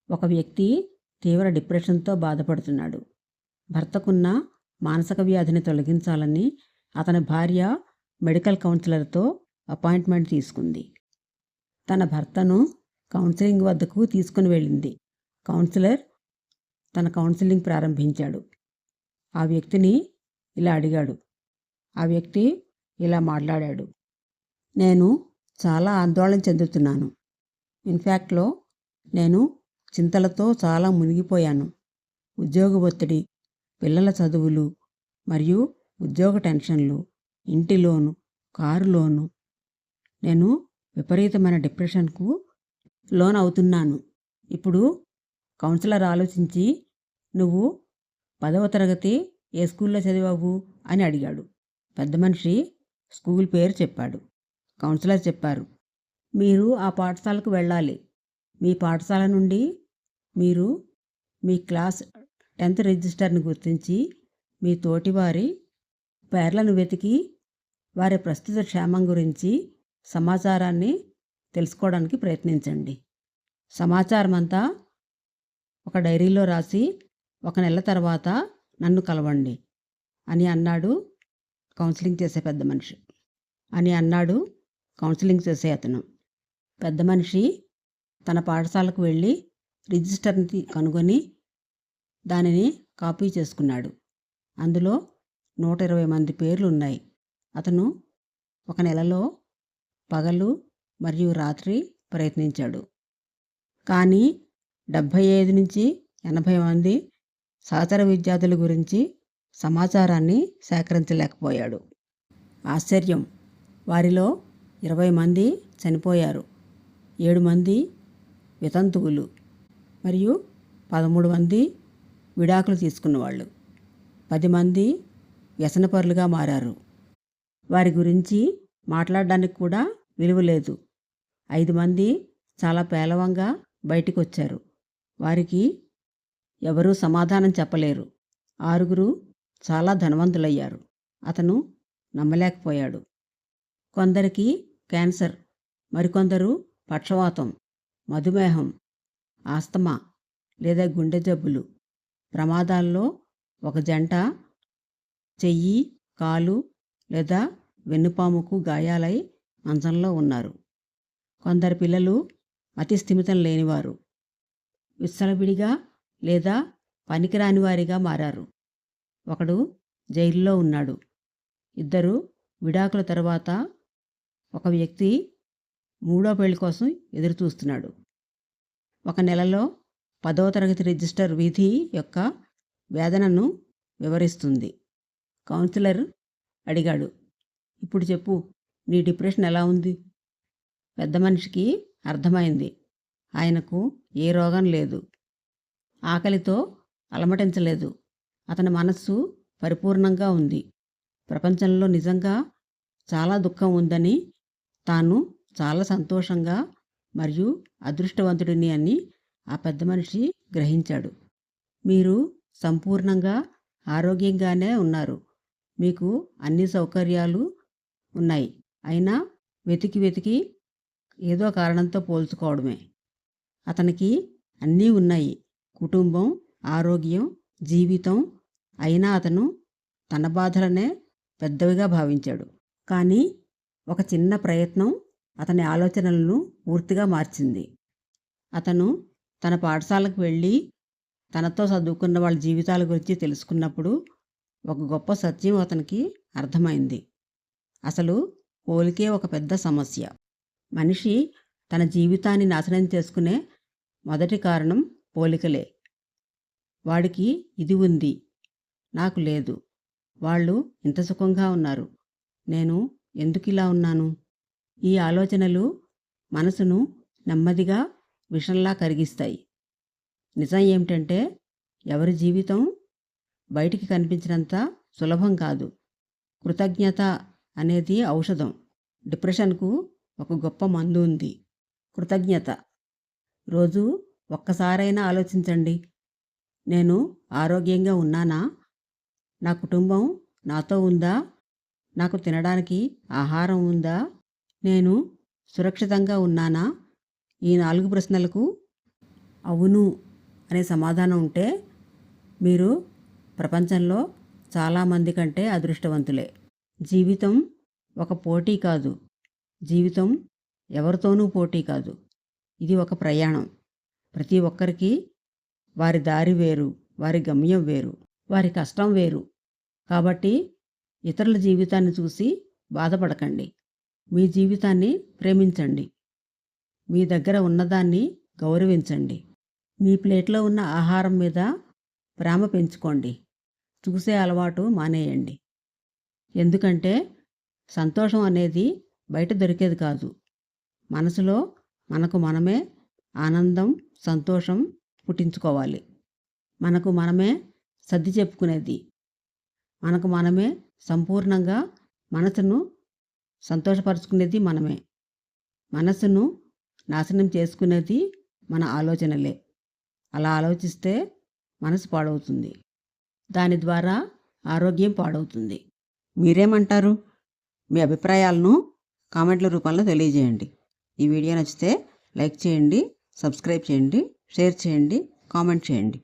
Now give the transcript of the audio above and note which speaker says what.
Speaker 1: ఒక వ్యక్తి తీవ్ర డిప్రెషన్తో బాధపడుతున్నాడు. భర్తకున్న మానసిక వ్యాధిని తొలగించాలని అతని భార్య మెడికల్ కౌన్సిలర్తో అపాయింట్మెంట్ తీసుకుంది. తన భర్తను కౌన్సిలింగ్ వద్దకు తీసుకుని వెళ్ళింది. కౌన్సిలర్ తన కౌన్సిలింగ్ ప్రారంభించాడు. ఆ వ్యక్తిని ఇలా అడిగాడు. ఆ వ్యక్తి ఇలా మాట్లాడాడు. నేను చాలా ఆందోళన చెందుతున్నాను. ఇన్ఫ్యాక్ట్లో నేను చింతలతో చాలా మునిగిపోయాను. ఉద్యోగ ఒత్తిడి, పిల్లల చదువులు మరియు ఉద్యోగ టెన్షన్లు, ఇంటి లోను, కారు లోను. నేను విపరీతమైన డిప్రెషన్కు లోన్ అవుతున్నాను. ఇప్పుడు కౌన్సిలర్ ఆలోచించి, నువ్వు 10వ తరగతి ఏ స్కూల్లో చదివావు అని అడిగాడు. పెద్ద మనిషి స్కూల్ పేరు చెప్పాడు. కౌన్సిలర్ చెప్పారు, మీరు ఆ పాఠశాలకు వెళ్ళాలి. మీ పాఠశాల నుండి మీరు మీ క్లాస్ 10th రిజిస్టర్ని గుర్తించి మీ తోటివారి పేర్లను వెతికి వారి ప్రస్తుత క్షేమం గురించి సమాచారాన్ని తెలుసుకోవడానికి ప్రయత్నించండి. సమాచారం అంతా ఒక డైరీలో రాసి 1 నెల తర్వాత నన్ను కలవండి అని అన్నాడు కౌన్సిలింగ్ చేసే పెద్ద మనిషి. కౌన్సిలింగ్ చేసే అతను. పెద్ద మనిషి తన పాఠశాలకు వెళ్ళి రిజిస్టర్ని కనుగొని దానిని కాపీ చేసుకున్నాడు. అందులో 120 మంది పేర్లు ఉన్నాయి. అతను 1 నెలలో పగలు మరియు రాత్రి ప్రయత్నించాడు. కానీ 75 నుంచి 80 మంది సహచర విద్యార్థుల గురించి సమాచారాన్ని సేకరించలేకపోయాడు. ఆశ్చర్యం! వారిలో 20 మంది చనిపోయారు, 7 మంది వితంతువులు మరియు 13 మంది విడాకులు తీసుకున్నవాళ్ళు, 10 మంది వ్యసనపరులుగా మారారు. వారి గురించి మాట్లాడడానికి కూడా విలువ లేదు. 5 మంది చాలా పేలవంగా బయటికి వచ్చారు. వారికి ఎవరూ సమాధానం చెప్పలేరు. 6 చాలా ధనవంతులయ్యారు. అతను నమ్మలేకపోయాడు. కొందరికి క్యాన్సర్, మరికొందరు పక్షవాతం, మధుమేహం, ఆస్తమా లేదా గుండె జబ్బులు. ప్రమాదాల్లో ఒక జంట చెయ్యి, కాలు లేదా వెన్నుపాముకు గాయాలై మంచంలో ఉన్నారు. కొందరు పిల్లలు అతి స్థిమితం లేనివారు, విచ్చలవిడిగా లేదా పనికిరాని వారిగా మారారు. ఒకడు జైల్లో ఉన్నాడు. 2 విడాకుల తర్వాత ఒక వ్యక్తి 3వ పెళ్లి కోసం ఎదురుచూస్తున్నాడు. 1 నెలలో 10వ తరగతి రిజిస్టర్ విధి యొక్క వేదనను వివరిస్తుంది. కౌన్సిలర్ అడిగాడు, ఇప్పుడు చెప్పు, నీ డిప్రెషన్ ఎలా ఉంది? పెద్ద మనిషికి అర్థమైంది. ఆయనకు ఏ రోగం లేదు, ఆకలితో అలమటించలేదు. అతని మనస్సు పరిపూర్ణంగా ఉంది. ప్రపంచంలో నిజంగా చాలా దుఃఖం ఉందని, తాను చాలా సంతోషంగా మరియు అదృష్టవంతుడిని అని ఆ పెద్ద మనిషి గ్రహించాడు. మీరు సంపూర్ణంగా ఆరోగ్యంగానే ఉన్నారు. మీకు అన్ని సౌకర్యాలు ఉన్నాయి. అయినా వెతికి ఏదో కారణంతో పోల్చుకోవడమే. అతనికి అన్నీ ఉన్నాయి, కుటుంబం, ఆరోగ్యం, జీవితం. అయినా అతను తన బాధలనే పెద్దవిగా భావించాడు. కానీ ఒక చిన్న ప్రయత్నం అతని ఆలోచనలను పూర్తిగా మార్చింది. అతను తన పాఠశాలకు వెళ్ళి తనతో చదువుకున్న వాళ్ళ జీవితాల గురించి తెలుసుకున్నప్పుడు ఒక గొప్ప సత్యం అతనికి అర్థమైంది. అసలు పోలికే ఒక పెద్ద సమస్య. మనిషి తన జీవితాన్ని నాశనం చేసుకునే మొదటి కారణం పోలికలే. వాడికి ఇది ఉంది, నాకు లేదు. వాళ్ళు ఇంత సుఖంగా ఉన్నారు, నేను ఎందుకు ఇలా ఉన్నాను? ఈ ఆలోచనలు మనసును నెమ్మదిగా విషంలా కరిగిస్తాయి. నిజం ఏమిటంటే, ఎవరి జీవితం బయటికి కనిపించినంత సులభం కాదు. కృతజ్ఞత అనేది ఔషధం. డిప్రెషన్కు ఒక గొప్ప మందు ఉంది, కృతజ్ఞత. రోజు ఒక్కసారైనా ఆలోచించండి, నేను ఆరోగ్యంగా ఉన్నానా? నా కుటుంబం నాతో ఉందా? నాకు తినడానికి ఆహారం ఉందా? నేను సురక్షితంగా ఉన్నానా? ఈ 4 ప్రశ్నలకు అవును అనే సమాధానం ఉంటే మీరు ప్రపంచంలో చాలామంది కంటే అదృష్టవంతులే. జీవితం ఒక పోటీ కాదు. జీవితం ఎవరితోనూ పోటీ కాదు. ఇది ఒక ప్రయాణం. ప్రతి ఒక్కరికి వారి దారి వేరు, వారి గమ్యం వేరు, వారి కష్టం వేరు. కాబట్టి ఇతరుల జీవితాన్ని చూసి బాధపడకండి. మీ జీవితాన్ని ప్రేమించండి. మీ దగ్గర ఉన్నదాన్ని గౌరవించండి. మీ ప్లేట్లో ఉన్న ఆహారం మీద ప్రేమ పెంచుకోండి. చూసే అలవాటు మానేయండి. ఎందుకంటే సంతోషం అనేది బయట దొరికేది కాదు. మనసులో మనకు మనమే ఆనందం, సంతోషం పుట్టించుకోవాలి. మనకు మనమే సర్ది చెప్పుకునేది. మనకు మనమే సంపూర్ణంగా మనసును సంతోషపరుచుకునేది మనమే. మనసును నాశనం చేసుకునేది మన ఆలోచనలే. అలా ఆలోచిస్తే మనసు పాడవుతుంది. దాని ద్వారా ఆరోగ్యం పాడవుతుంది. మీరేమంటారు? మీ అభిప్రాయాలను కామెంట్ల రూపంలో తెలియజేయండి. ఈ వీడియో నచ్చితే లైక్ చేయండి, సబ్స్క్రైబ్ చేయండి, షేర్ చేయండి, కామెంట్ చేయండి.